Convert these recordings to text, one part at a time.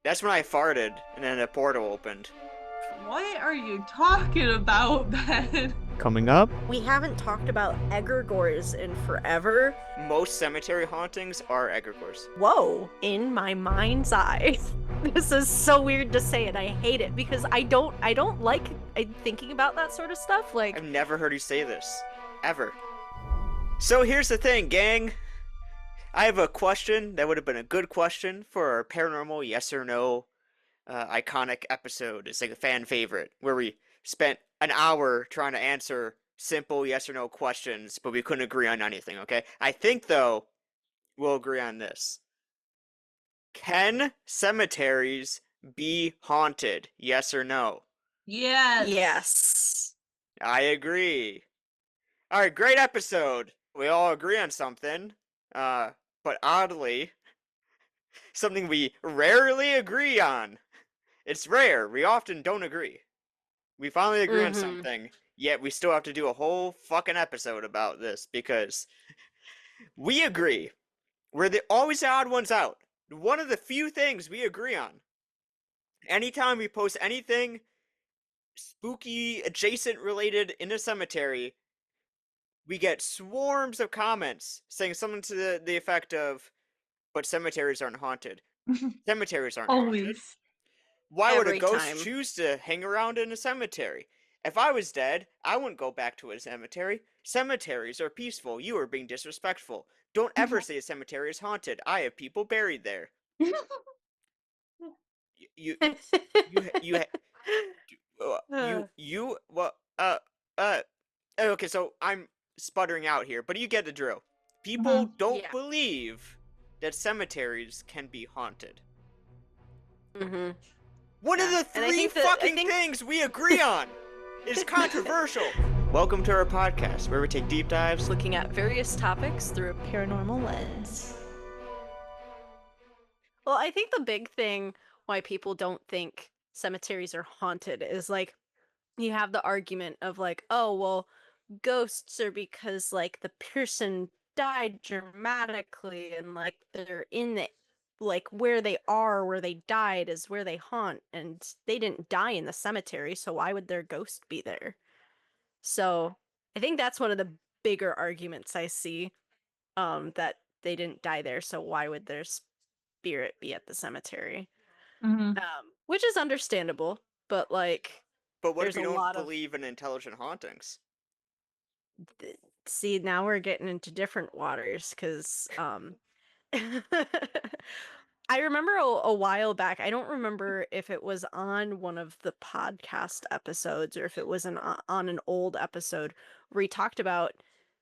That's when I farted, and then a portal opened. What are you talking about, Ben? Coming up, We haven't talked about egregores in forever. Most cemetery hauntings are egregores. Whoa, in my mind's eye. This is so weird to say, and I hate it because I don't like thinking about that sort of stuff. Like, I've never heard you say this. Ever. So here's the thing, gang. I have a question that would have been a good question for our paranormal yes or no iconic episode. It's like a fan favorite where we spent an hour trying to answer simple yes or no questions, but we couldn't agree on anything, okay? I think, though, we'll agree on this. Can cemeteries be haunted? Yes or no? Yes. yes. I agree. Alright, great episode. We all agree on something. But oddly, something we rarely agree on. It's rare. We often don't agree. We finally agree on something, yet we still have to do a whole fucking episode about this because we agree. We're always the odd ones out. One of the few things we agree on. Anytime we post anything spooky adjacent related in a cemetery, we get swarms of comments saying something to the effect of, but cemeteries aren't haunted. Cemeteries aren't haunted. Always. Why would a Every ghost time. choose to hang around in a cemetery? If I was dead, I wouldn't go back to a cemetery. Cemeteries are peaceful. You are being disrespectful. Don't ever say a cemetery is haunted. I have people buried there. You, you, well, okay, so I'm sputtering out here, but you get the drill. People don't Yeah. believe that cemeteries can be haunted. Mm-hmm. One of the three things we agree on is controversial. Welcome to our podcast, where we take deep dives Looking at various topics through a paranormal lens. Well, I think the big thing why people don't think cemeteries are haunted is like you have the argument of like, oh, well, ghosts are because like the person died dramatically and like they're in the like where they are where they died is where they haunt and they didn't die in the cemetery, so why would their ghost be there? So I think that's one of the bigger arguments I see, that they didn't die there, so why would their spirit be at the cemetery? Which is understandable, but like But what if there's you a don't lot of believe in intelligent hauntings? see, now we're getting into different waters because I remember a while back, I don't remember if it was on one of the podcast episodes or if it was on an old episode where he talked about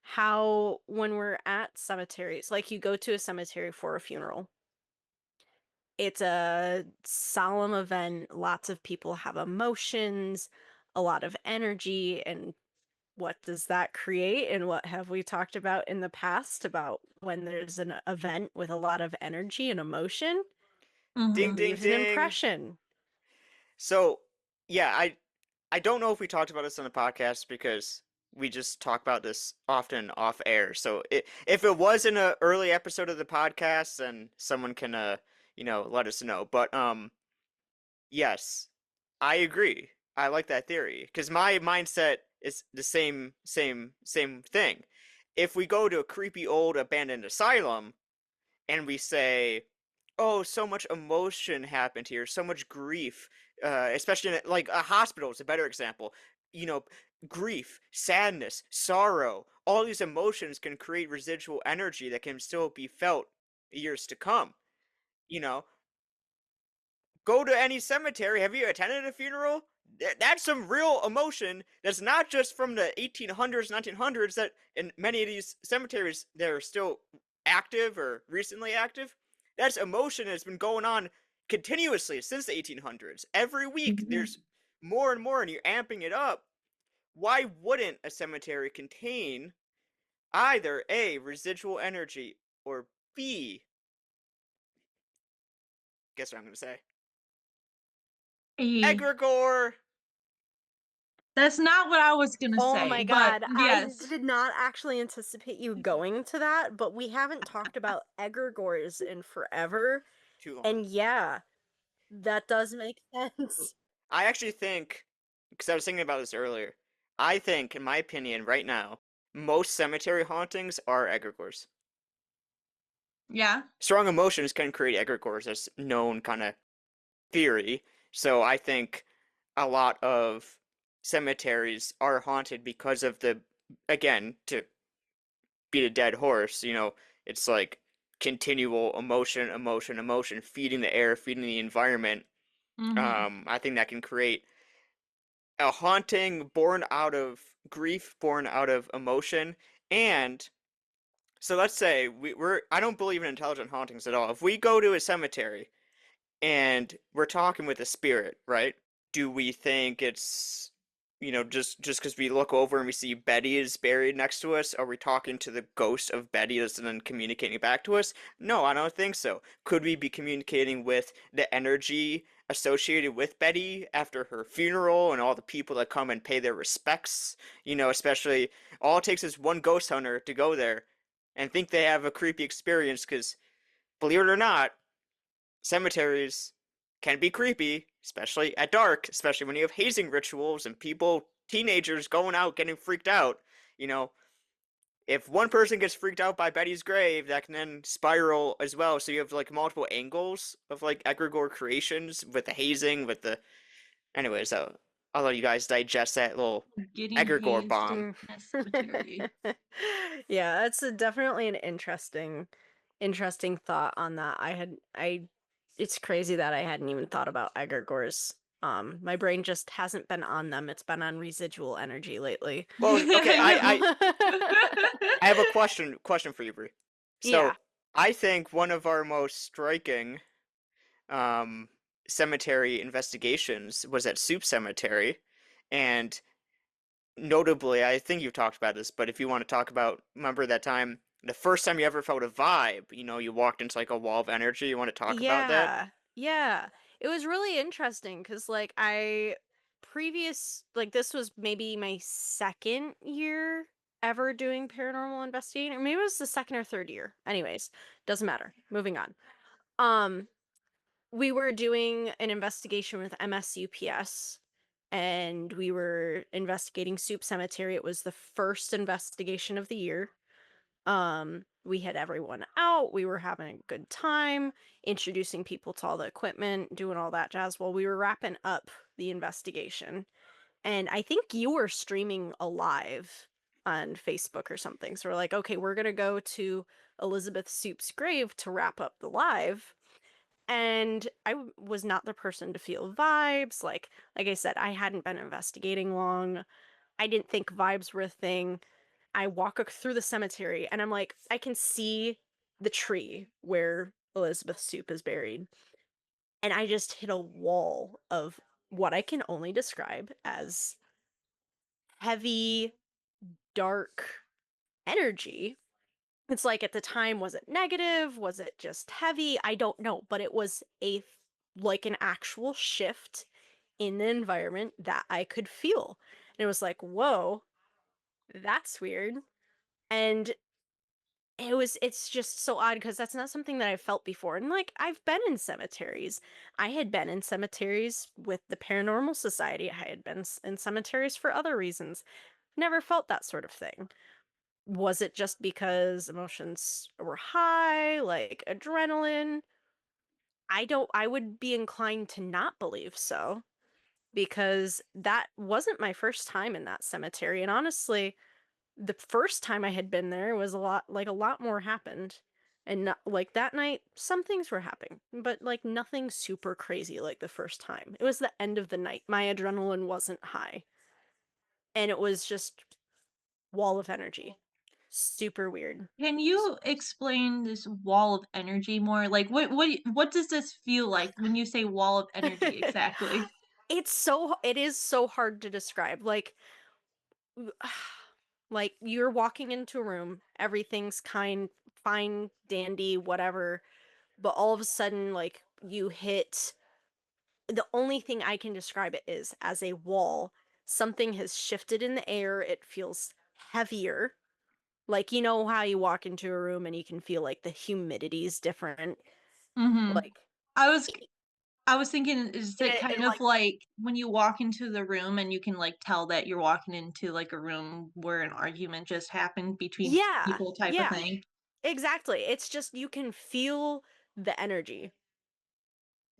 how when we're at cemeteries, like you go to a cemetery for a funeral, it's a solemn event, lots of people have emotions, a lot of energy, and what does that create and what have we talked about in the past about when there's an event with a lot of energy and emotion? Ding, ding, Leaves an ding. impression. So, yeah, I don't know if we talked about this on the podcast because we just talk about this often off air. So, if it was in an early episode of the podcast, then someone can, let us know. But, yes, I agree. I like that theory because my mindset is the same thing. If we go to a creepy old abandoned asylum and we say, "Oh, so much emotion happened here, so much grief," especially in like a hospital is a better example. You know, grief, sadness, sorrow, all these emotions can create residual energy that can still be felt years to come. You know, go to any cemetery. Have you attended a funeral? That's some real emotion. That's not just from the 1800s, 1900s. That in many of these cemeteries they're still active or recently active. That's emotion that's been going on continuously since the 1800s. Every week there's more and more, and you're amping it up. Why wouldn't a cemetery contain either A, residual energy, or B, guess what I'm gonna say? Egregore! That's not what I was gonna Oh say, my but god, yes. I did not actually anticipate you going to that, but we haven't talked about egregores in forever. Too long. And yeah, That does make sense. I actually think, because I was thinking about this earlier, I think, in my opinion, right now, most cemetery hauntings are egregores. Yeah. Strong emotions can create egregores. That's known kind of theory. So I think a lot of cemeteries are haunted because of the, again, to beat a dead horse, it's like continual emotion, emotion, emotion, feeding the air, feeding the environment. Mm-hmm. I think that can create a haunting born out of grief, born out of emotion. And so let's say I don't believe in intelligent hauntings at all. If we go to a cemetery and we're talking with a spirit, right? Do we think it's, just because we look over and we see Betty is buried next to us, are we talking to the ghost of Betty that's then communicating back to us? No, I don't think so. Could we be communicating with the energy associated with Betty after her funeral and all the people that come and pay their respects? Especially all it takes is one ghost hunter to go there and think they have a creepy experience because, believe it or not, cemeteries can be creepy, especially at dark, especially when you have hazing rituals and teenagers going out getting freaked out. You know, if one person gets freaked out by Betty's grave, that can then spiral as well. So you have like multiple angles of like egregore creations with the hazing, with the. Anyways, I'll let you guys digest that little Getting egregore hazed bomb. Mm. in a cemetery. Yeah, that's definitely an interesting thought on that. It's crazy that I hadn't even thought about egregores. My brain just hasn't been on them. It's been on residual energy lately. Well, okay, I Um, I have a question for you, Brie. yeah, So I think one of our most striking um, cemetery investigations was at Soup Cemetery, and notably, I think you've talked about this, but if you want to talk about, remember that time, the first time you ever felt a vibe, you walked into like a wall of energy. You want to talk about that? yeah, yeah. It was really interesting because, like, this was maybe my second year ever doing paranormal investigating, or maybe it was the second or third year. Anyways, doesn't matter. Moving on. Um, we were doing an investigation with MSUPS, and we were investigating Soup Cemetery. It was the first investigation of the year. We had everyone out, we were having a good time, introducing people to all the equipment, doing all that jazz while we were wrapping up the investigation. And I think you were streaming a live on Facebook or something. So we're like, okay, we're gonna go to Elizabeth Soup's grave to wrap up the live. And was not the person to feel vibes. Like I said, I hadn't been investigating long. I didn't think vibes were a thing. I walk through the cemetery and I'm like, I can see the tree where Elizabeth Soup is buried. And I just hit a wall of what I can only describe as heavy, dark energy. It's like at the time, was it negative? Was it just heavy? I don't know, but it was like an actual shift in the environment that I could feel. And it was like, whoa, that's weird. And it's just so odd because that's not something that I've felt before. And like I've been in cemeteries. I had been in cemeteries with the Paranormal Society. I had been in cemeteries for other reasons. Never felt that sort of thing. Was it just because emotions were high, like adrenaline? I would be inclined to not believe so because that wasn't my first time in that cemetery. And honestly, the first time I had been there was a lot more happened. And not, like that night, some things were happening, but like nothing super crazy like the first time. It was the end of the night. My adrenaline wasn't high. And it was just wall of energy. Super weird. Can you explain this wall of energy more? Like what does this feel like when you say wall of energy exactly? It is so hard to describe. Like you're walking into a room, everything's fine, dandy, whatever, but all of a sudden like you hit the only thing I can describe it is as a wall. Something has shifted in the air. It feels heavier. Like, you know how you walk into a room and you can feel like the humidity is different? Mhm. Like, I was I was thinking, is it And kind of like, like when you walk into the room and you can, like, tell that you're walking into, like, a room where an argument just happened between yeah, people type of yeah, thing? exactly. It's just you can feel the energy.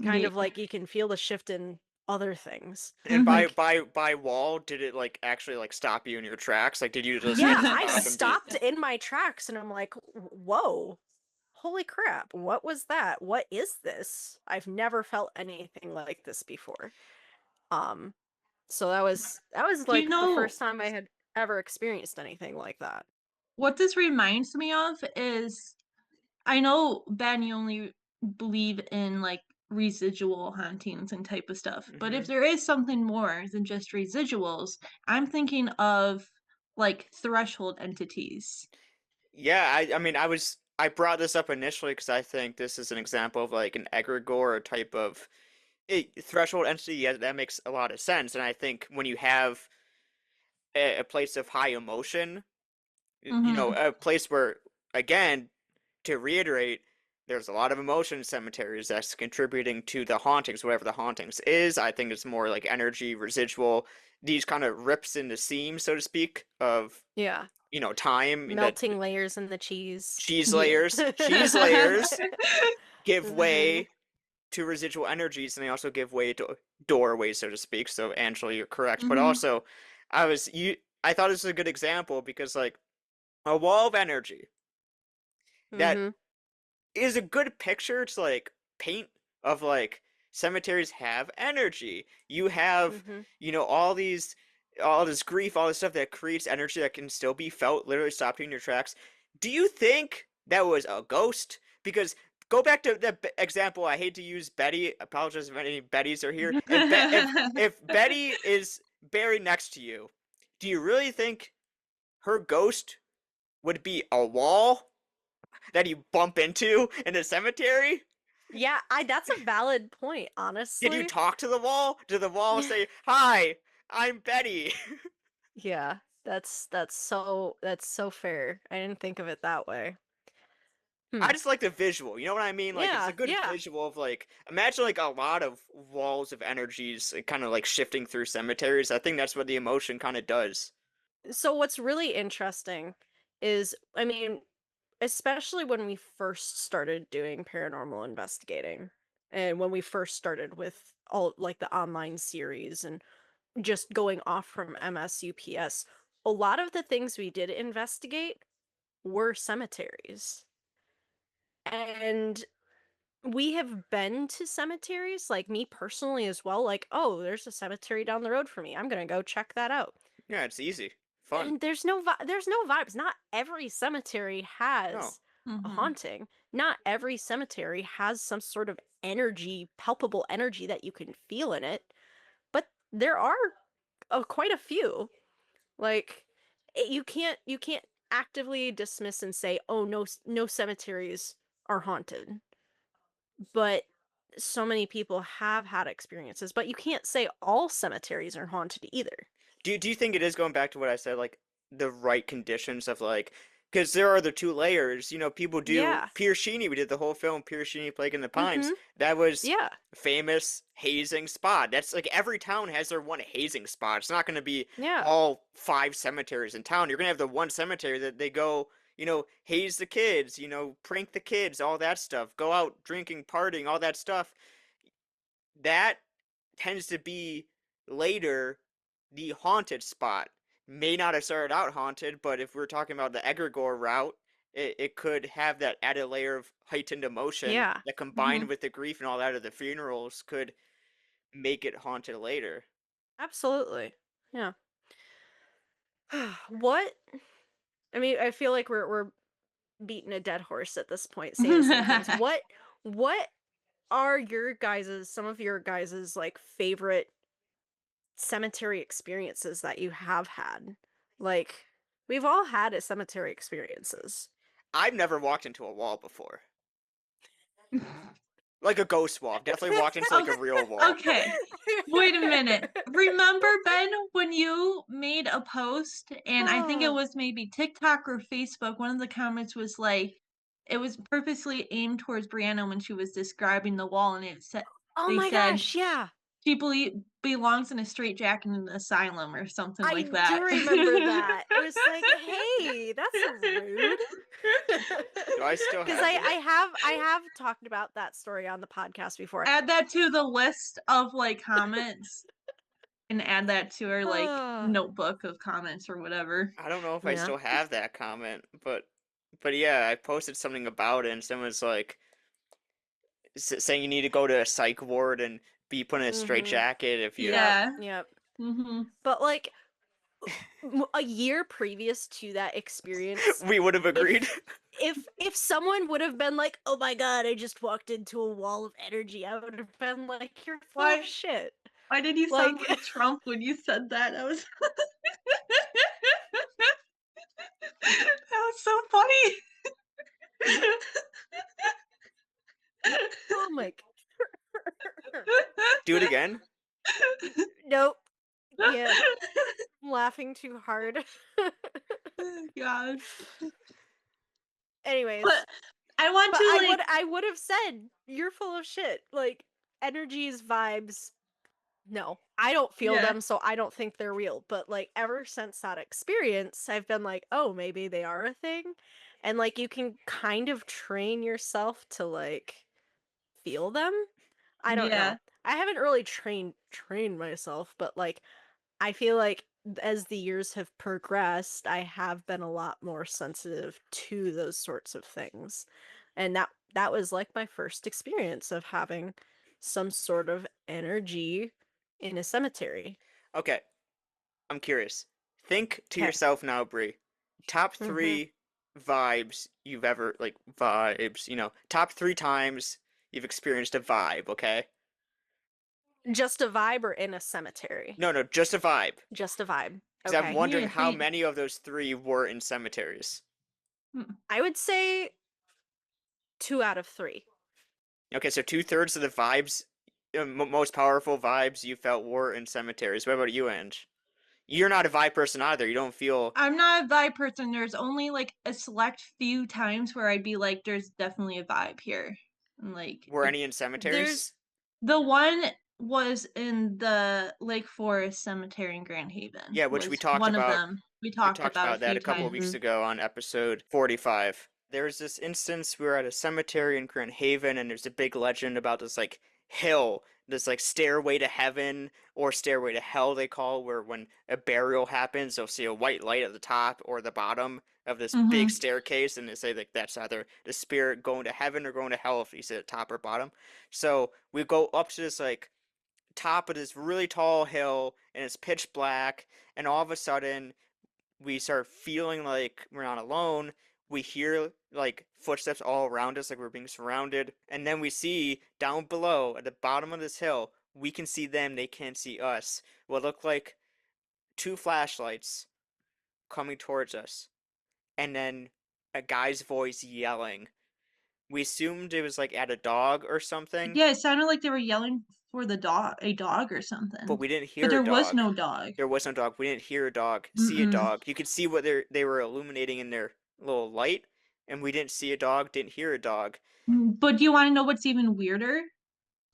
Kind Yeah. of like you can feel the shift in other things. And by Mhm. by by wall, did it like actually like stop you in your tracks? Like, did you just have Yeah, to I stop and be? stopped in my tracks and I'm like, Whoa, holy crap, what was that? What is this? I've never felt anything like this before." Um, so that was Do you like the know first time I had ever experienced anything like that. what this reminds me of is I know, Ben, you only believe in, like, residual hauntings and type of stuff, but if Hmm. there is something more than just residuals, I'm thinking of, like, threshold entities. Yeah, I mean, I brought this up initially because I think this is an example of like an egregore type of threshold entity. Yeah, that makes a lot of sense. And I think when you have a place of high emotion, Mhm. a place where, again, to reiterate, there's a lot of emotion in cemeteries that's contributing to the hauntings, whatever the hauntings is. I think it's more like energy, residual, these kind of rips in the seam, so to speak, of Yeah. time that Melting layers in the cheese. Yeah. cheese layers give Mhm. way to residual energies, and they also give way to doorways, so to speak. So, Angela, you're correct. But Mhm. also, I thought this was a good example because, like, a wall of energy that Mhm. is a good picture to like paint of like cemeteries have energy. You have, Mhm. all this grief, all this stuff that creates energy that can still be felt, literally stop you in your tracks. Do you think that was a ghost? Because go back to the example. I hate to use Betty. Apologize if any Bettys are here. If Betty is buried next to you, do you really think her ghost would be a wall that you bump into in a cemetery? Yeah, I that's a valid point, Did you honestly. talk to the wall? Did the wall say, "Hi, I'm Betty"? Yeah, that's so fair. I didn't think of it that way. I Hmm. just like the visual. You know what I mean? Like, it's a Yeah, good yeah. visual of like, imagine like a lot of walls of energies kind of like shifting through cemeteries. I think that's what the emotion kind of does. So what's really interesting is, I mean, especially when we first started doing paranormal investigating and when we first started with all like the online series and just going off from MSUPS, a lot of the things we did investigate were cemeteries. And we have been to cemeteries, like me personally as well, like, oh, there's a cemetery down the road for me. I'm gonna go check that out. Yeah, it's easy, fun. And there's no vibes. Not every cemetery No, has a Mhm. haunting. Not every cemetery has some sort of energy, palpable energy that you can feel in it. But there are quite a few. Like you can't actively dismiss and say, "Oh, no cemeteries are haunted." But so many people have had experiences, but you can't say all cemeteries are haunted either. do you think it is going back to what I said, like the right conditions of like, because there are the two layers. People do Yeah. Pierre Sheeny. We did the whole film Pierre Sheeny, Plague in the Pines. Mhm. That was Yeah. famous hazing spot. That's like every town has their one hazing spot. It's not going to be Yeah. all five cemeteries in town. You're going to have the one cemetery that they go, haze the kids, prank the kids, all that stuff. Go out drinking, partying, all that stuff. That tends to be later the haunted spot. May not have started out haunted, but if we're talking about the egregore route, it could have that added layer of heightened emotion Yeah. that combined Mhm. with the grief and all that of the funerals could make it haunted later. Absolutely. Yeah. What I mean, I feel like we're beating a dead horse at this point saying the same things. What are some of your guys's like favorite cemetery experiences that you have had? Like we've all had a cemetery experiences. I've never walked into a wall before. Like a ghost wall. I've definitely walked into like Oh, a real wall. okay. Wait a minute. Remember, Ben, when you made a post, and I think it Oh, was maybe TikTok or Facebook, one of the comments was like, it was purposely aimed towards Brianna when she was describing the wall, and it said, Oh They my said gosh, yeah. she belongs in a straitjacket in an asylum or something I like do that. remember that. It was like, hey, that's rude. Do I still Because have that? I have talked about that story on the podcast before. Add that to the list of like comments and add that to our like Ah, notebook of comments or whatever. I don't know if I yeah. still have that comment, but yeah, I posted something about it, and someone's like saying you need to go to a psych ward and be put in a Mm-hmm. straitjacket if you. Yep. Yeah. Yep. Mm-hmm. But like a year previous to that experience, We would have agreed. if if someone would have been like, "Oh my god, I just walked into a wall of energy," I would have been like, "You're full Why? of shit." Why did you sound Like, like Trump when you said that? That was that was so funny. oh my. Do it again. Nope. Yeah, I'm laughing too hard. God. Anyways, But I want but to like I would have said you're full of shit. Like energies, vibes. No, I don't feel yeah. them, so I don't think they're real. But like ever since that experience, I've been like, oh, maybe they are a thing, and like you can kind of train yourself to like feel them. I don't Yeah. know. I haven't really trained myself, but like I feel like as the years have progressed, I have been a lot more sensitive to those sorts of things. And that was like my first experience of having some sort of energy in a cemetery. Okay, I'm curious. Think to Okay. yourself now, Brie. Top Mhm. three vibes you've ever like vibes. Top three times you've experienced a vibe. Okay. Just a vibe or in a cemetery? No, no, just a vibe. Just a vibe. Because I'm Okay. You need wondering to how think. many of those three were in cemeteries. Hmm. I would say 2 out of 3. Okay, so 2/3 of the vibes, most powerful vibes you felt were in cemeteries. What about you, Ange? You're not a vibe person either. You don't feel. I'm not a vibe person. There's only like a select few times where I'd be like, there's definitely a vibe here. And like Were any in cemeteries? There's the one was in the Lake Forest Cemetery in Grand Haven Yeah, which we was talked one of about. them. We We talked talked about a about that few a couple of times. weeks Mhm. ago on episode 45. There was this instance we were at a cemetery in Grand Haven, and there's a big legend about this like hill, this like stairway to heaven or stairway to hell they call, where when a burial happens, you'll see a white light at the top or the bottom of this big Mm-hmm. staircase, and they say like that's either the spirit going to heaven or going to hell if you sit at top or bottom. So we go up to this like top of this really tall hill, and it's pitch black, and all of a sudden we start feeling like we're not alone. We hear like footsteps all around us, like we're being surrounded. And then we see down below at the bottom of this hill, we can see them, they can't see us. What look like two flashlights coming towards us. And then a guy's voice yelling. We assumed it was like at a dog or something, Yeah, it sounded like they were yelling for a dog or but something. we didn't But hear a there was dog. no dog. There was no dog. We didn't hear a dog, see a Mm-mm. dog. You could see what they were illuminating in their little light, and we didn't see a dog, didn't hear a dog. But do you want to know what's even weirder?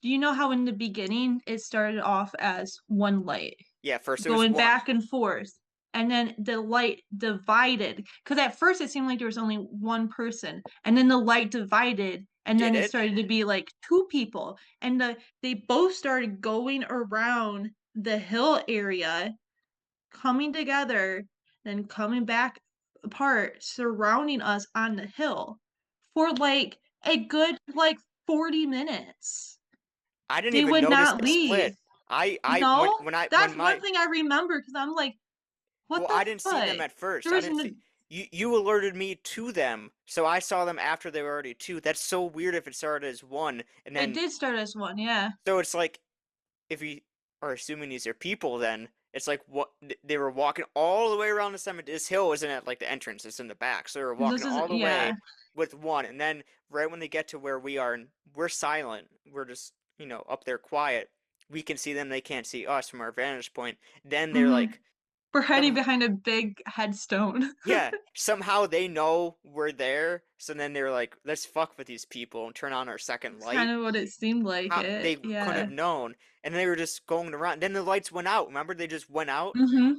Do you know how in the beginning it started off as one light Yeah, first it was going one. back and forth, and then the light divided? Because at first it seemed like there was only one person, and then the light divided, and Did then it it? started to be like two people, and they both started going around the hill area, coming together, then coming back apart, surrounding us on the hill for like a good like 40 minutes. I didn't They even would notice not the leave. split. I You I know? when That's one my thing I remember because I'm like, what well, the I didn't see them fuck? at first. There I was didn't see you alerted me to them, so I saw them after they were already two. That's so weird if it started as one, and it then did start as one, yeah. so it's like if you are assuming these are people, then it's like what they were walking all the way around the cemetery. This hill isn't at like the entrance; it's in the back. So they were This walking all isn't, the yeah. way with one, and then right when they get to where we are, and we're silent. We're just up there quiet. We can see them; they can't see us from our vantage point. Then they're Hmm. like We're hiding behind a big headstone. Yeah, somehow they know we're there, so then they're like, let's fuck with these people and turn on our second It's kind light. of what it seemed like How it. they couldn't Yeah. have known, and they were just going around. Then the lights went out. Remember, they just went out. Mhm.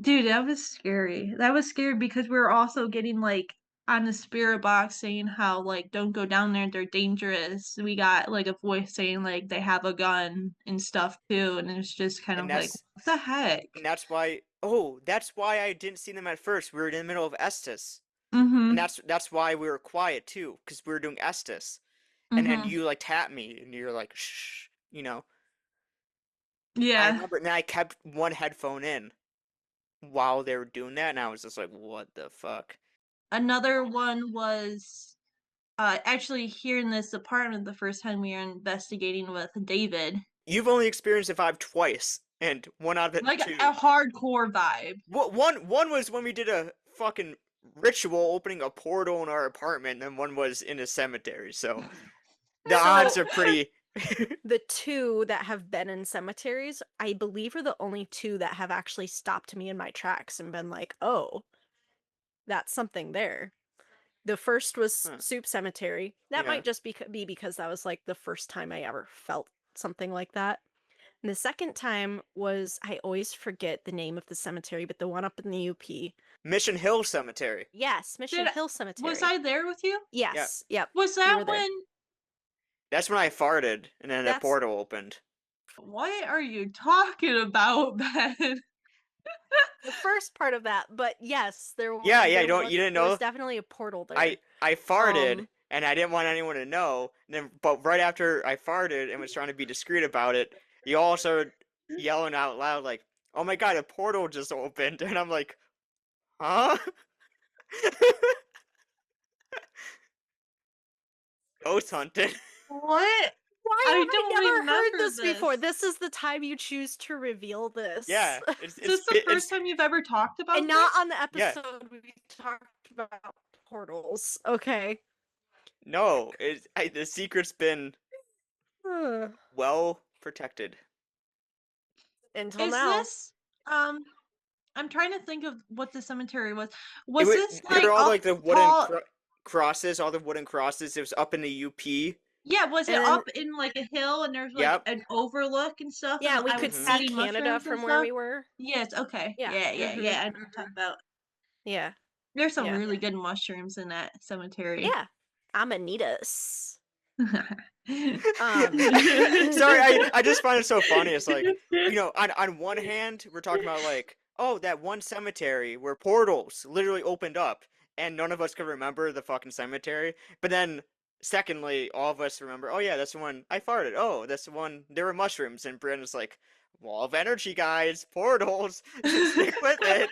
Dude, that was scary. That was scary because we were also getting like on the spirit box saying how like don't go down there, they're dangerous. We got like a voice saying like they have a gun and stuff too, and it's just kind And of like that's what the heck? and that's why. Oh, that's why I didn't see them at first. We were in the middle of Estes, and Mhm. that's why we were quiet too, because we were doing Estes. And then Mhm. you like tap me, and you're like, shh, you know. I Yeah. remember, and then I kept one headphone in while they were doing that, and I was just like, what the fuck? Another one was actually here in this apartment the first time we were investigating with David. You've only experienced the vibe twice, and one out of the Like two. a hardcore vibe. One was when we did a fucking ritual opening a portal in our apartment, and one was in a cemetery. So the odds So are pretty. the two that have been in cemeteries, I believe, are the only two that have actually stopped me in my tracks and been like, "Oh, that's something there." The first was Huh, Soup Cemetery. That yeah. might just be because that was like the first time I ever felt something like that. And the second time was, I always forget the name of the cemetery, but the one up in the UP. Mission Hill Cemetery. Yes, Mission Did Hill was Cemetery. I there with you? Yeah, Yes, yep, Was you that were there. when that's when I farted, and then the That's portal opened. what are you talking about, Ben? the first part of that, but yes, Yeah, yeah. You didn't there was know? definitely a portal I there. I farted, Um, and I didn't want anyone to know. And then, but right after I farted and was trying to be discreet about it, you all started yelling out loud like, "Oh my god, a portal just opened!" And I'm like, "Huh?" Ghost hunting. What? why I have I don't never heard remember this this. before? This is the time you choose to reveal this. Yeah, it's Is it's this the first it's time you've ever talked And about not this? on the yeah. episode we talked about portals. Okay. No, the secret's been well protected. Until Is now. this um I'm trying to think of what the cemetery was. It Was was this remember like all up like the wooden tall? crosses, all the wooden crosses. It was up in the UP. Yeah, was it And then, up in like a hill and there's like Yep. an overlook and stuff and yeah, we I was could Mm-hmm. see petting Canada mushrooms and from where stuff? we were. Yes, okay. Yeah. Yeah, yeah, Mm-hmm. yeah. I know what you're talking about. Yeah. There's some Yeah. really good mushrooms in that cemetery. Yeah. Amanitas. Yeah. Um. Sorry, I just find it so funny. It's like, on one hand, we're talking about like, oh, that one cemetery where portals literally opened up and none of us could remember the fucking cemetery. But then secondly, all of us remember, oh yeah, that's the one I farted. Oh, that's the one there were mushrooms, and Brandon's like, wall of energy, guys, portals, stick with it.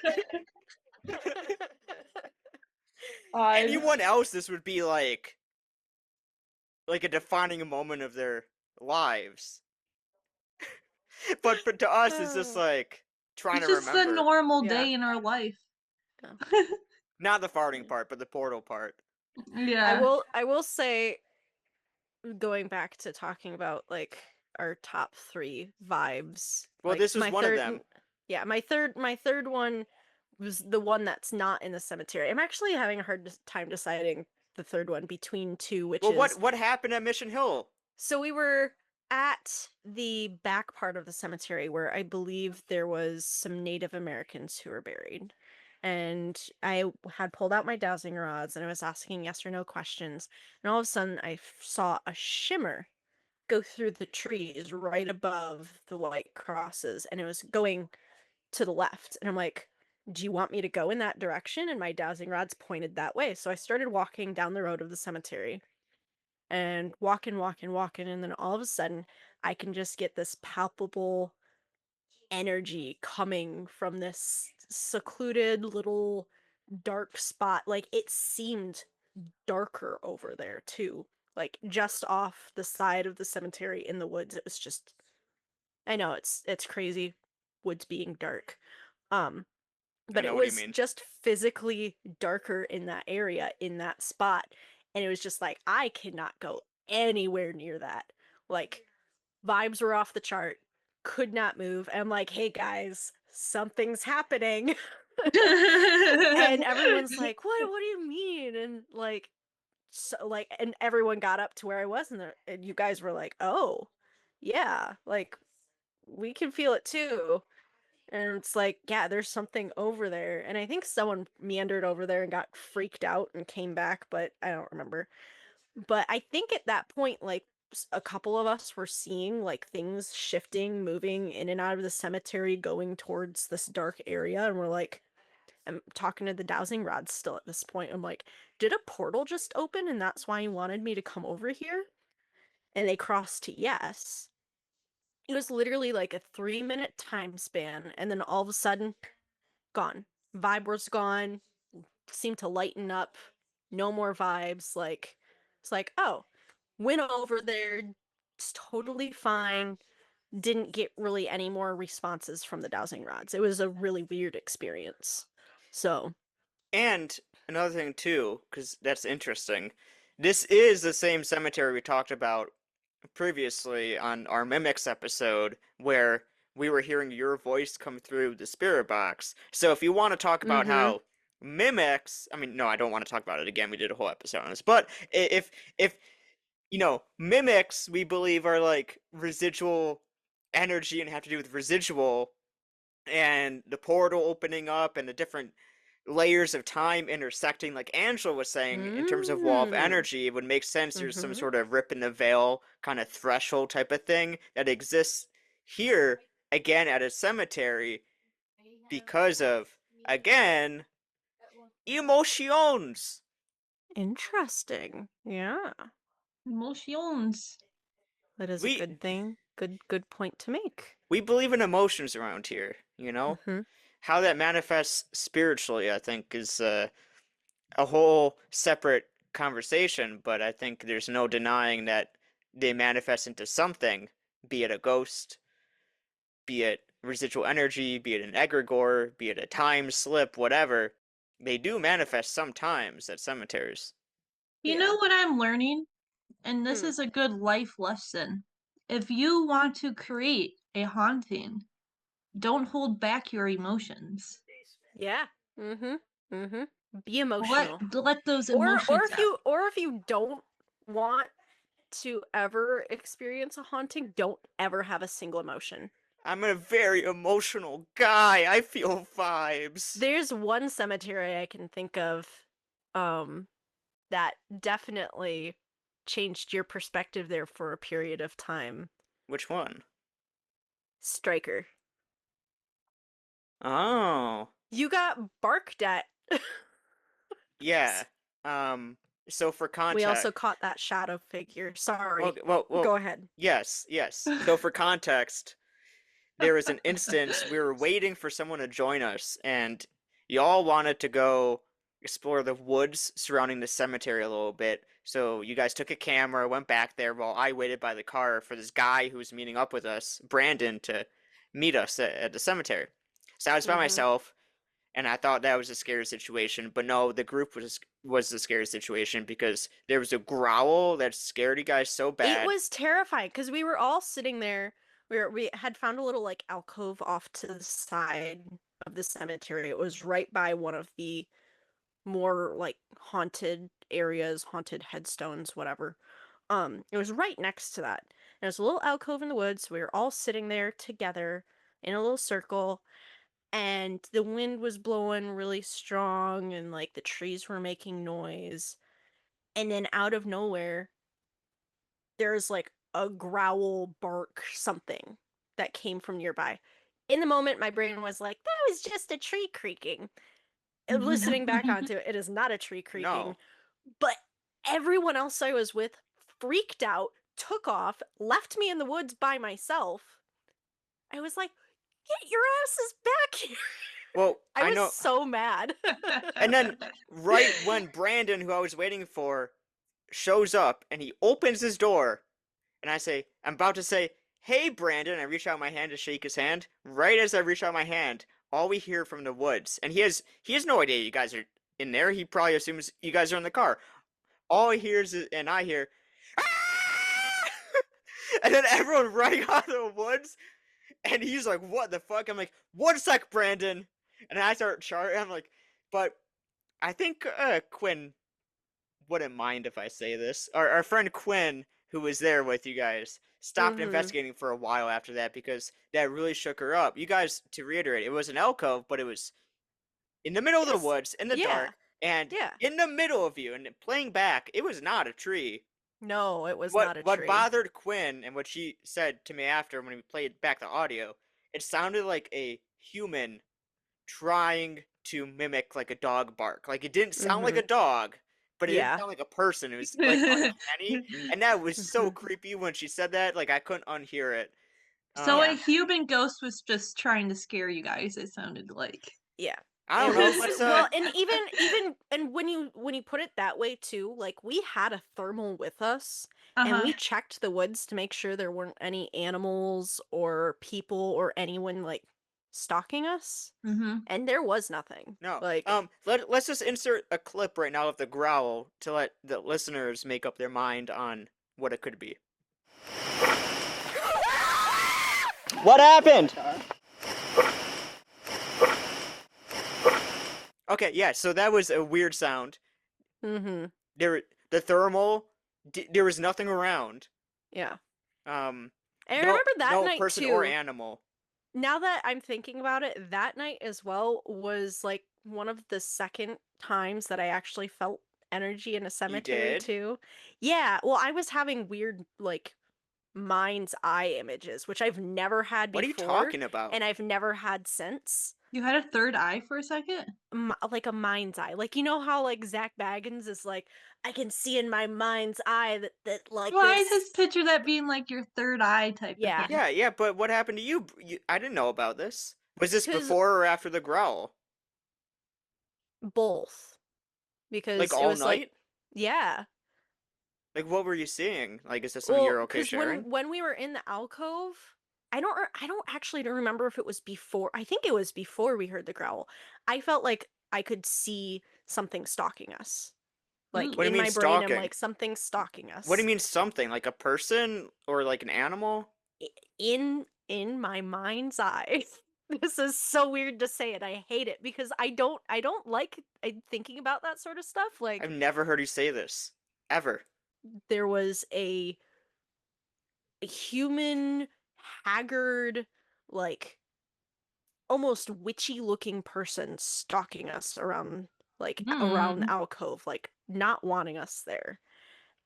I Anyone else, this would be like a defining moment of their lives. But to us, it's just like trying It's to just the remember. normal Yeah. day in our life. Yeah. Not the farting part, but the portal part. Yeah. I will say, going back to talking about like our top three vibes, Well, like this was one of them. yeah, my third one was the one that's not in the cemetery. I'm actually having a hard time deciding the third one between two, which Well, is, what happened at Mission Hill? so we were at the back part of the cemetery where I believe there was some Native Americans who were buried. And I had pulled out my dowsing rods and I was asking yes or no questions. And all of a sudden I saw a shimmer go through the trees right above the white crosses, and it was going to the left. And I'm like, do you want me to go in that direction? And my dowsing rods pointed that way. So I started walking down the road of the cemetery and walking, walking, walking. And then all of a sudden, I can just get this palpable energy coming from this secluded little dark spot. Like it seemed darker over there too. Like just off the side of the cemetery in the woods. It was just, I know it's crazy, woods being dark. Um I but know it what you was mean. just physically darker in that area, in that spot. And it was just like, I cannot go anywhere near that. Like, vibes were off the chart, could not move. And I'm like, hey guys, something's happening. And everyone's like, what do you mean? And like, so like, and everyone got up to where I was, and you guys were like, oh yeah, like we can feel it too. And it's like, yeah, there's something over there. And I think someone meandered over there and got freaked out and came back, but I don't remember. But I think at that point, like, a couple of us were seeing like things shifting, moving in and out of the cemetery, going towards this dark area. And we're like, I'm talking to the dowsing rods still at this point. I'm like, did a portal just open and that's why you wanted me to come over here? And they crossed to yes. It was literally like a 3-minute time span. And then all of a sudden, gone. Vibe was gone. Seemed to lighten up. No more vibes. Like, it's like, oh, went over there. It's totally fine. Didn't get really any more responses from the dowsing rods. It was a really weird experience. So, And another thing too, because that's interesting. This is the same cemetery we talked about previously on our Mimics episode, where we were hearing your voice come through the spirit box. So if you want to talk about mm-hmm. how Mimics, I mean, no, I don't want to talk about it again. We did a whole episode on this. But if mimics, we believe, are like residual energy and have to do with residual and the portal opening up and the different layers of time intersecting, like Angela was saying, in terms of wall of Mm. energy, it would make sense there's some Mm-hmm. sort of rip in the veil kind of threshold type of thing that exists here again at a cemetery because of, again, emotions. Interesting. Yeah. Emotions. That is a We good thing. Good point to make. we believe in emotions around here, you know? Mm-hmm. How that manifests spiritually, I think, is a whole separate conversation, but I think there's no denying that they manifest into something, be it a ghost, be it residual energy, be it an egregore, be it a time slip, whatever. They do manifest sometimes at cemeteries. You Yeah. know what I'm learning? And this Hmm. is a good life lesson. If you want to create a haunting, don't hold back your emotions. Yeah. Mm-hmm. Mm-hmm. Be Let emotional. let those Or emotions if out. you don't want to ever experience a haunting, don't ever have a single emotion. I'm a very emotional guy. I feel vibes. There's one cemetery I can think of um that definitely changed your perspective there for a period of time. Which one? Striker. Oh, You got barked at. yeah. Um, so for We also context, caught that shadow figure. well, Sorry. well, well, Go ahead. yes, yes. So for context, there was an instance we were waiting for someone to join us, and y'all wanted to go explore the woods surrounding the cemetery a little bit. So you guys took a camera, went back there while I waited by the car for this guy who was meeting up with us, Brandon, to meet us at the cemetery. So I was by Mm-hmm. myself, and I thought that was a scary situation, but no, the group was the scary situation because there was a growl that scared you guys so It bad. was terrifying because we were all sitting there. We had found a little like alcove off to the side of the cemetery. It was right by one of the more like haunted areas, haunted headstones, whatever. It was right next to that. And there's a little alcove in the woods. We were all sitting there together in a little circle, and the wind was blowing really strong, and like the trees were making noise. And then out of nowhere, there's like a growl, bark, something that came from nearby. In the moment, my brain was like, that was just a tree creaking. And listening back onto it, it is not a tree creaking. No. But everyone else I was with freaked out, took off, left me in the woods by myself. I was like, get your asses back here. Well, I I was know. so mad. And then, right when Brandon, who I was waiting for, shows up and he opens his door, and I'm about to say, hey, Brandon. I reach out my hand to shake his hand. Right as I reach out my hand, all we hear from the woods, and he has no idea you guys are in there. He probably assumes you guys are in the car. All he hears is, and I hear, ah! And then everyone running out of the woods, And he's like, what the fuck? I'm like, 1 sec, Brandon. And I start charting. I'm like, but I think Quinn wouldn't mind if I say this. Our friend Quinn, who was there with you guys, stopped Mm-hmm. investigating for a while after that because that really shook her up. You guys, to reiterate, it was an alcove, but it was in the middle of the Yes. woods, in the Yeah. dark, and Yeah. in the middle of you. And playing back, it was not a tree. No, it was What not a what tree. bothered Quinn and what she said to me after when we played back the audio, it sounded like a human trying to mimic like a dog bark. Like it didn't sound like Mm-hmm. a dog, but it didn't Yeah. sound like a person. It was like uncanny, and that was so Mm-hmm. creepy when she said that. Like I couldn't unhear it. So a Yeah. human ghost was just trying to scare you guys, it sounded like. Yeah. I It don't know. was Let's well, and even and when you put it that way too, like we had a thermal with us and Uh-huh. we checked the woods to make sure there weren't any animals or people or anyone like stalking us, Mm-hmm. and there was nothing. no. Like Let's just insert a clip right now of the growl to let the listeners make up their mind on what it could be. What happened? Okay, yeah, so that was a weird sound. mhm. The thermal, there was nothing around. Yeah. Um, And I no, remember that no night person or too. animal. Now that I'm thinking about it, that night as well was like one of the second times that I actually felt energy in a You cemetery did? too. Yeah, well, I was having weird like mind's eye images, which I've never had What are you before talking about? and I've never had since. You had a third eye for a second? Like a mind's eye. Like you know how like Zach Baggins is like I can see in my mind's eye that like Well, I this. just picture that being like your third eye type Yeah. of thing. Yeah, but what happened to you? I didn't know about this. Was this Cuz before or after the growl? both Like because it all was like night? yeah. Like what were you seeing? Like is this something Well, you're okay because sharing? when we were in the alcove, I don't actually remember if it was before. I think it was before we heard the growl. I felt like I could see something stalking us. Like Ooh. What do you in mean my brain, I'm stalking? like something's stalking What do you us. mean something? Like a person or like an animal? I- In my mind's eye. This is so weird to say, and I hate it because I don't like thinking about that sort of stuff. I've Like never heard you say this. Ever. there was a human, haggard, like almost witchy looking person stalking us around around the Hmm. alcove, like not wanting us there.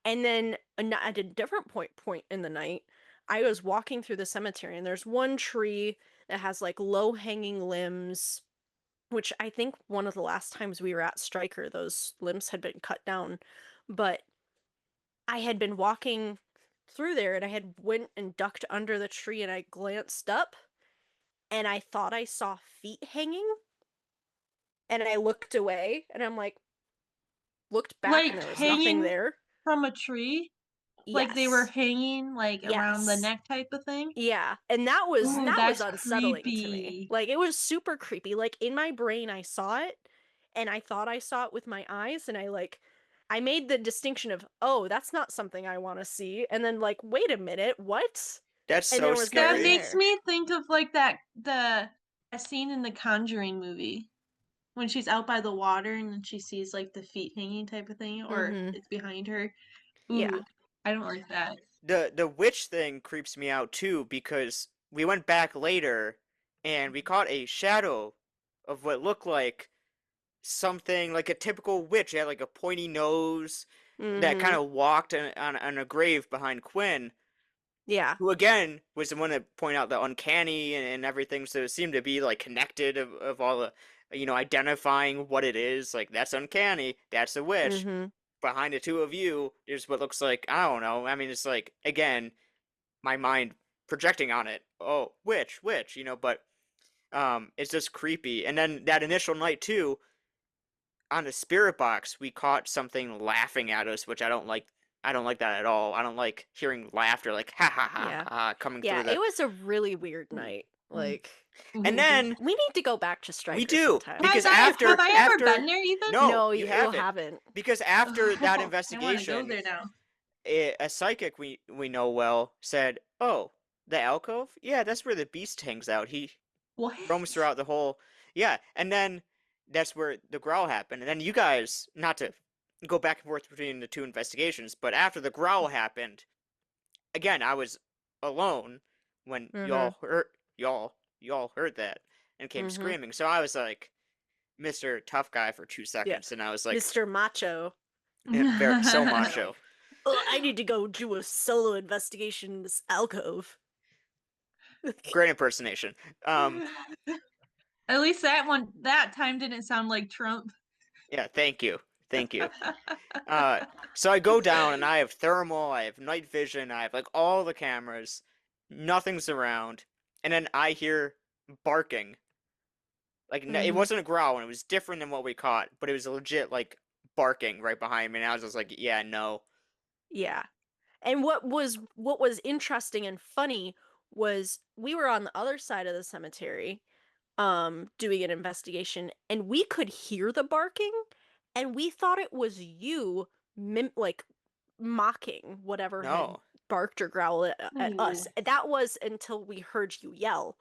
And then at a different point in the night, I was walking through the cemetery and there's one tree that has like low hanging limbs, which I think one of the last times we were at Stryker, those limbs had been cut down. But I had been walking through there and I had went and ducked under the tree and I glanced up and I thought I saw feet hanging and I looked away and I'm like looked back and Like there was nothing hanging there. from a tree? Like they were Yes. hanging like around the Yes. neck type of thing? Yeah, and Ooh, that was that's unsettling to me. creepy. Like it was super creepy. Like in my brain I saw it and I thought I saw it with my eyes and I made the distinction of, "Oh, that's not something I want to see." And then like, "Wait a minute, what?" That's And so there was That nothing scary. makes there. me think of like that scene in the Conjuring movie when she's out by the water and then she sees like the feet hanging type of thing, or Mhm. it's behind her. Yeah. Ooh, I don't like that. The witch thing creeps me out too because we went back later and we caught a shadow of what looked like something like a typical witch. It had like a pointy nose that kind Mhm. of walked on a grave behind Quinn, Yeah. who again was the one that pointed out the uncanny and everything. So it seemed to be like connected of all the, identifying what it is. Like that's uncanny. That's a witch. Mhm. Behind the two of you, there's what looks like, I don't know. I mean, it's like again my mind projecting on it. Oh, witch, but it's just creepy. And then that initial night too, on the spirit box, we caught something laughing at us, which I don't like. I don't like that at all. I don't like hearing laughter, like ha ha ha Yeah. ha, coming Yeah, through it the. was a really weird night. Mm. Like And Ooh. then we need to go back to we Stryker do sometime. because Have I ever after been there, Ethan? no, No, you you haven't haven't. because after that I want to go investigation, there now. a psychic we know well said, "Oh, The alcove? Yeah, that's where the beast hangs out. He What? roams throughout the whole. Yeah, and then that's where the growl happened. And then you guys, not to go back and forth between the two investigations, but after the growl happened, again, I was alone when Mhm. y'all heard that and came Mhm. screaming. So I was like Mr. Tough Guy for two Yeah. seconds, and I was like, Mr. Macho. very so Like, macho. oh, I need to go do a solo investigation in this alcove. Great impersonation. Um, At least that time didn't sound like Trump. yeah, thank you. Uh, so I go down and I have thermal, I have night vision, I have like all the cameras, nothing's around, and then I hear barking. Like it Mhm. wasn't a growl, and it was different than what we caught, but it was legit like barking right behind me, and I was just like, yeah, no, Yeah. And what was interesting and funny was we were on the other side of the cemetery doing an investigation, and we could hear the barking, and we thought it was you like mocking whatever had no. barked or growled at Ooh, us. That was until we heard you yell.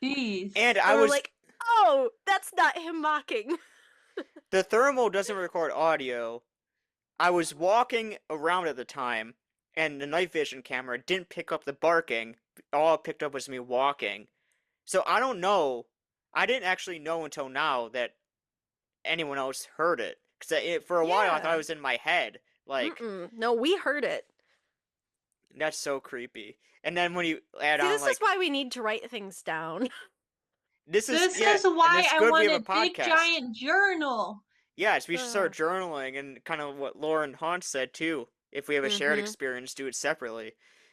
jeez. And I And we're was like, "Oh, that's not him mocking." the thermal doesn't record audio. I was walking around at the time, and the night vision camera didn't pick up the barking. All it picked up was me walking. So I don't know. I didn't actually know until now that anyone else heard it. Because for a while I thought it Yeah. was in my head. Like, Mm-mm. No, we heard it. that's so creepy. And then when you add See, on, this is like, why we need to write things down. this is, This yeah, is and why it's I good we want have a a big podcast. giant journal. Yes, we should Uh, start journaling and kind of what Lauren Haunt said too. If we have a shared mm-hmm. experience, do it separately.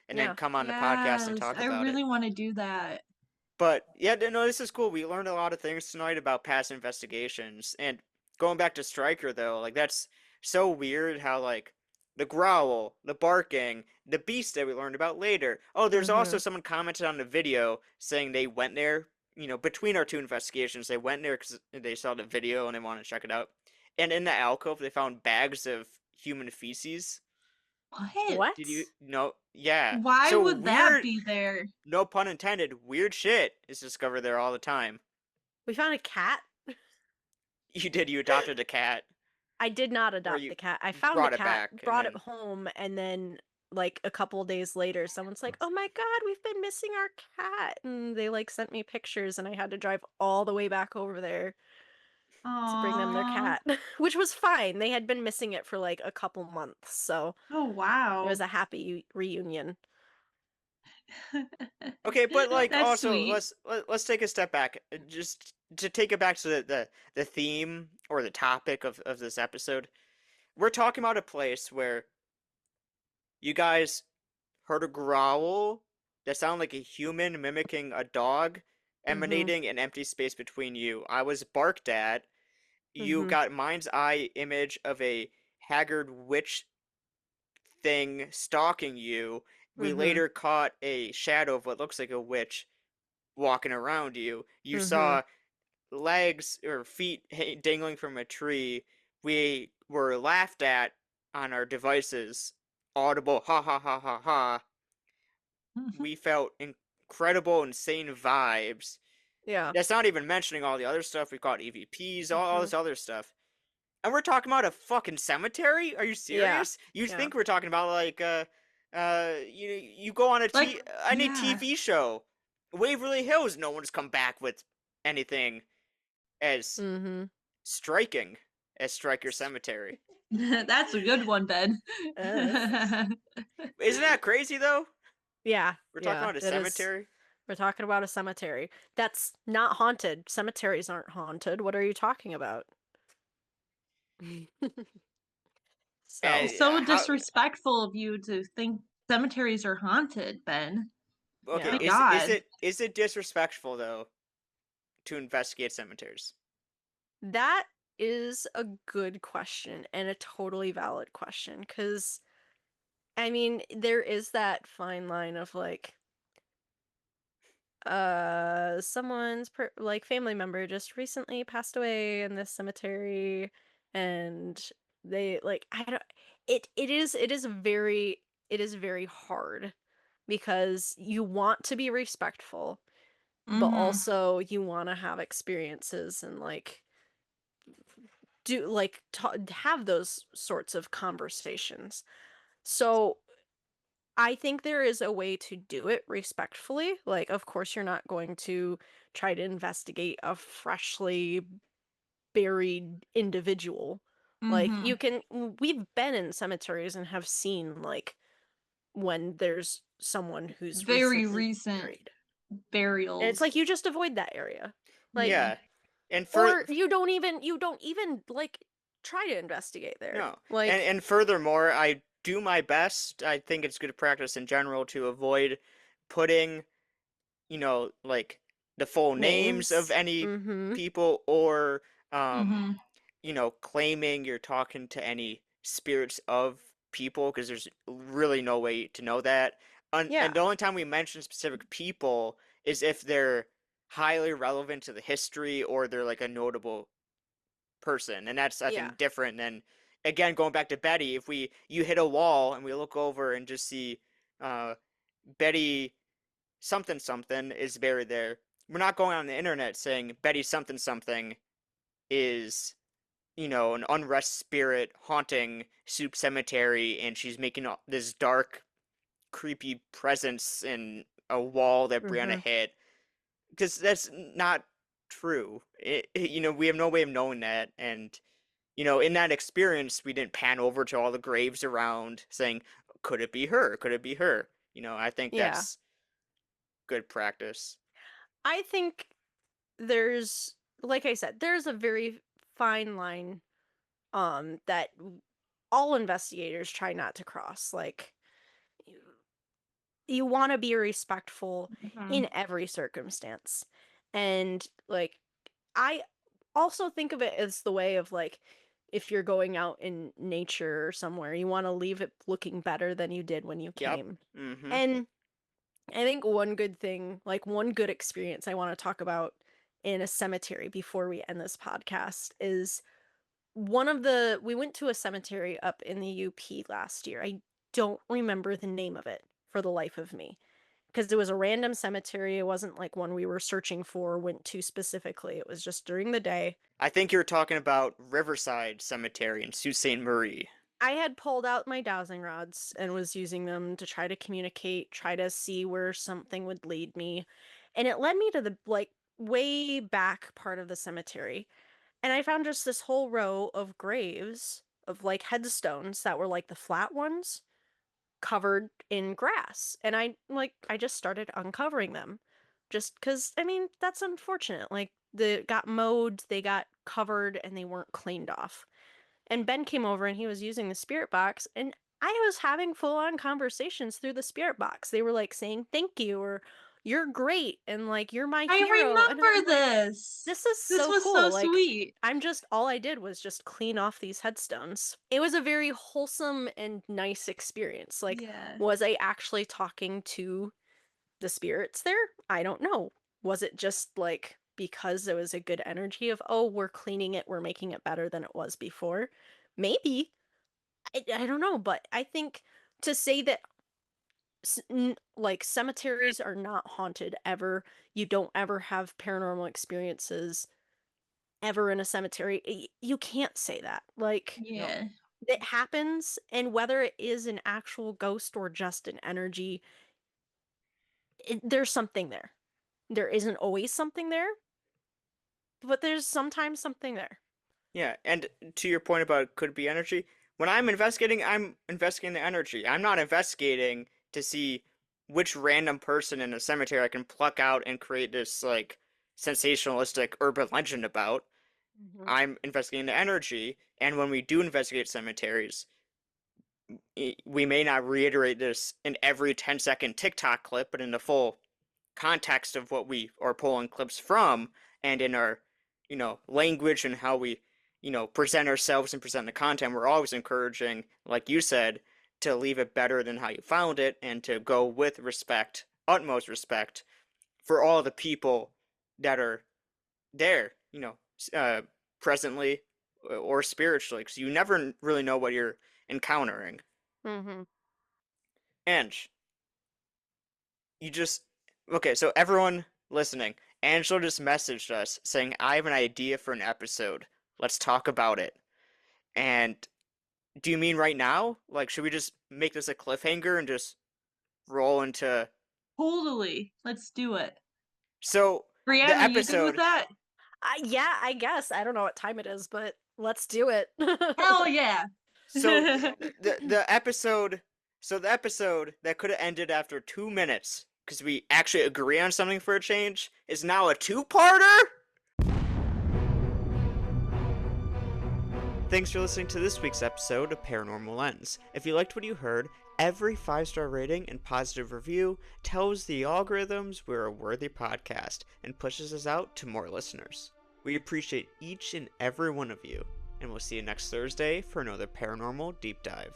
And then Yeah. come on the podcast and Yes, talk I about it. really want to do that. But yeah, no, this is cool. We learned a lot of things tonight about past investigations. And going back to Stryker though, like that's so weird how like the growl, the barking, the beast that we learned about later. Oh, there's Mm-hmm. also someone commented on the video saying they went there, between our two investigations, they went there because they saw the video and they wanted to check it out. And in the alcove, they found bags of human feces. What? Did What? you know? Yeah. Why So would that weird, be there? no pun intended, weird shit is discovered there all the time. We found a cat. You adopted a cat, I did not or adopt you the cat. I found the brought it cat, back, and brought it then home, and then like a couple days later, someone's like, "Oh my God, we've been missing our cat," and they like sent me pictures, and I had to drive all the way back over there to bring them their Aww. cat, which was fine. They had been missing it for like a couple months, so Oh, it was wow. a happy reunion. okay, but like That's also sweet. let's take a step back, just to take it back to the theme or the topic of this episode. We're talking about a place where you guys heard a growl that sounded like a human mimicking a dog, Mhm. emanating an empty space between you. I was barked at. You Mhm. got mind's eye image of a haggard witch thing stalking you. We Mhm. later caught a shadow of what looks like a witch walking around you. You Mhm. saw legs or feet dangling from a tree. We were laughed at on our devices. Audible ha ha ha ha ha. We felt incredible, insane vibes. Yeah. That's not even mentioning all the other stuff. We caught EVPs, all Mhm. this other stuff. And we're talking about a fucking cemetery? Are you Yeah. serious? You Yeah. think we're talking about like you go on Like, any yeah. TV show. Waverly Hills, no one's come back with anything as Mhm. striking as Striker Cemetery. That's a good one, Ben. That's Isn't that crazy though? Yeah, We're talking yeah, about a it is. cemetery. We're talking about a cemetery. That's not haunted. Cemeteries aren't haunted. What are you talking about? So, So How disrespectful of you to think cemeteries are haunted, Ben. okay, My yeah. God. is it disrespectful though to investigate cemeteries? That is a good question and a totally valid question because I mean, there is that fine line of like someone's like family member just recently passed away in this cemetery and they like I don't it is very hard because you want to be respectful, but Mm-hmm. also you want to have experiences and like do like have those sorts of conversations. So I think there is a way to do it respectfully. Like, of course, you're not going to try to investigate a freshly buried individual. Like, Mm-hmm. we've been in cemeteries and have seen, like, when there's someone who's Very recently recent buried. And it's burials. like you just avoid that area. Like, Yeah. Yeah. And for or you don't even like try to investigate there. no. Like, And furthermore, I do my best. I think it's good practice in general to avoid putting, like the full names of names. any Mm-hmm. people or um Mm-hmm. claiming you're talking to any spirits of people because there's really no way to know that. And Yeah. the only time we mention specific people is if they're highly relevant to the history or they're like a notable person. And that's, I Yeah. think, different than, again, going back to Betty, if you hit a wall and we look over and just see uh, Betty something something is buried there. We're not going on the internet saying Betty something something is an unrest spirit haunting Soup Cemetery, and she's making this dark, creepy presence in a wall that Brianna Mm-hmm. hit. Because that's not true. We have no way of knowing that, and in that experience, we didn't pan over to all the graves around saying, "Could it be her? Could it be her?" I think Yeah. that's good practice. I think there's like I said, there's a very fine line that all investigators try not to cross. Like you, you want to be respectful Mm-hmm. in every circumstance. And like I also think of it as the way of like if you're going out in nature or somewhere, you want to leave it looking better than you did when you Yep. came. Mm-hmm. And I think one good thing, like one good experience I want to talk about in a cemetery before we end this podcast is we went to a cemetery up in the UP last year. I don't remember the name of it for the life of me because it was a random cemetery. It wasn't like one we were searching for, went to specifically. It was just during the day. I think you're talking about Riverside Cemetery in Sault Ste. Marie. I had pulled out my dowsing rods and was using them to try to communicate, try to see where something would lead me. And it led me to the like way back part of the cemetery. And I found just this whole row of graves of like headstones that were like the flat ones covered in grass. And I just started uncovering them. Just cuz I mean, that's unfortunate. Like they got mowed, they got covered and they weren't cleaned off. And Ben came over and he was using the spirit box and I was having full on conversations through the spirit box. They were like saying thank you or you're great and like you're my I hero. And I'm remember like, this. this is This so was so cool. Like sweet. all I did was just clean off these headstones. It was a very wholesome and nice experience. Like, Yeah. was I actually talking to the spirits there? I don't know. Was it just like because there was a good energy of, oh, we're cleaning it, we're making it better than it was before? Maybe. I don't know, but I think to say that like cemeteries are not haunted ever, you don't ever have paranormal experiences ever in a cemetery, you can't say that. Like, No. Yeah. it happens, and whether it is an actual ghost or just an energy, there's something there. There isn't always something there, but there's sometimes something there. Yeah, and to your point about could it be energy, when I'm investigating the energy. I'm not investigating to see which random person in a cemetery I can pluck out and create this like sensationalistic urban legend about. Hmm. I'm investigating the energy, and when we do investigate cemeteries, we may not reiterate this in every 10-second TikTok clip, but in the full context of what we are pulling clips from and in our language and how we present ourselves and present the content. We're always encouraging, like you said, to leave it better than how you found it and to go with respect, utmost respect, for all the people that are there, presently or spiritually, because you never really know what you're encountering. Hmm. And you just okay, so everyone listening, Angela just messaged us saying, I have an idea for an episode. Let's talk about it. And do you mean right now? Like, should we just make this a cliffhanger and just roll into. Totally. Let's do it. So, Brienne, the are you good with episode. that? Yeah, I guess. I don't know what time it is, but let's do it. Hell yeah. So, the episode. So, the episode that could have ended after 2 minutes, because we actually agree on something for a change, is now a two-parter? Thanks for listening to this week's episode of Paranormal Lens. If you liked what you heard, every 5-star rating and positive review tells the algorithms we're a worthy podcast and pushes us out to more listeners. We appreciate each and every one of you, and we'll see you next Thursday for another paranormal deep dive.